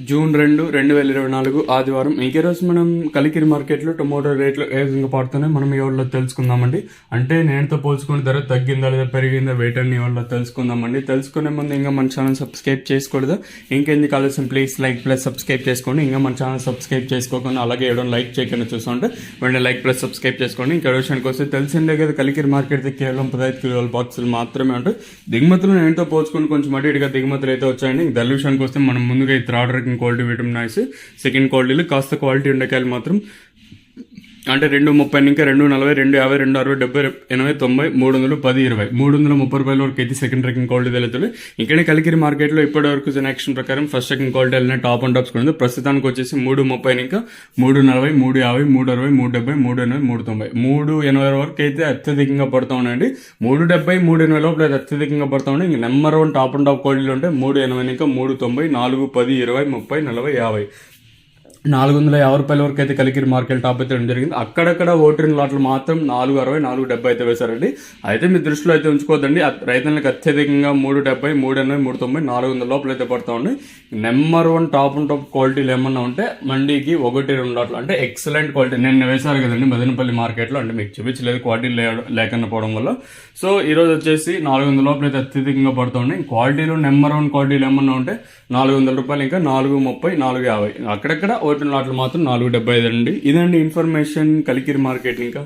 June 2, 2024 ఆదివారం. ఈ రోజు మనం కలికిరి మార్కెట్లో టొమాటో రేట్లు ఏ విధంగా పడుతున్నాయి మనం ఈ వాళ్ళలో తెలుసుకుందామండి. అంటే నేనుతో పోల్చుకునే ధర తగ్గిందా లేదా పెరిగిందా వెయిట్ అని వాళ్ళలో తెలుసుకుందామండి. తెలుసుకునే ముందు ఇంకా మన ఛానల్ సబ్స్క్రైబ్ చేసుకోలేదు, ఇంకెందుకు ఆలోచన ప్లీజ్ లైక్ ప్లస్ సబ్స్క్రైబ్ చేసుకోండి. ఇంకా మన ఛానల్ సబ్స్క్రైబ్ చేసుకోకుండా అలాగే ఏడో లైక్ చేయకుండా చూస్తుంటే వెంటనే లైక్ ప్లస్ సబ్స్క్రైబ్ చేసుకోండి. ఇంకా విషయానికి వస్తే తెలిసిందే కదా, కలికిరి మార్కెట్ కేవలం 15 కిలోల బాక్సులు మాత్రమే ఉంటాయి. దిగుమతులు నేనుతో పోల్చుకుని కొంచెం అడిగా దిగుమతులు అయితే వచ్చాయండి. ధర విషయానికి వస్తే మనం ముందుగా ఈ third quality vitamin nice, second క్వాలిటీలు కాస్త క్వాలిటీ ఉండకాయలు మాత్రం అంటే 230 ఇంకా 240, 250, 260, 70, 80, 90, 300, 10, 20, 330 రూపాయల వరకు అయితే సెకండ్ ర్యాంకింగ్ క్వాలిటీ తెలుస్తుంది. ఇక్కడే కలికిరి మార్కెట్లో ఇప్పటి వరకు జనరేషన్ ప్రకారం ఫస్ట్ సెకండ్ క్వాలిటీ వెళ్ళిన టాప్ అండ్ టాప్స్ ఉంది. ప్రస్తుతానికి వచ్చేసి 330 ఇంకా 340, 350, 360, 370, 380, 390, 380 వరకు అయితే అత్యధికంగా పడుతూ ఉన్నాయండి. 370, 380 లోపల అయితే అత్యధికంగా పడుతూ ఉన్నాయి. ఇంక నెంబర్ 1 టాప్ అండ్ టాప్ క్వాలిటీలు ఉంటే 380 ఇంకా 390, 4, 10, 20, 30, 40, 50, 450 రూపాయల వరకు అయితే కలికిరి మార్కెట్ టాప్ అయితే జరిగింది. అక్కడక్కడ ఓటరింగ్ లాట్లు మాత్రం 460, 470 అయితే వేశారండి. అయితే మీ దృష్టిలో అయితే ఉంచుకోవద్దండి. రైతులకు అత్యధికంగా 370, 380, 390, 400 లోపల అయితే పడుతూ ఉన్నాయి. నెంబర్ 1 టాప్ అండ్ టాప్ క్వాలిటీలు ఏమన్నా ఉంటే మండీకి 1-2 లాట్లు అంటే ఎక్సలెంట్ క్వాలిటీ నేను వేశారు కదండి మదనపల్లి మార్కెట్లో. అంటే మీకు చూపించలేదు క్వాలిటీ లేకుండా పోవడం వల్ల. సో ఈ రోజు వచ్చేసి 400 లోపల అయితే అత్యధికంగా పడుతూ ఉన్నాయి. క్వాలిటీలు నెంబర్ 1 క్వాలిటీలు ఏమన్నా ఉంటే 400 రూపాయలు ఇంకా 430, 450, అక్కడక్కడ ఓటిన లాట్లు మాత్రం 475 అండి. ఇదండి ఇన్ఫర్మేషన్ కలికిరి మార్కెట్. ఇంకా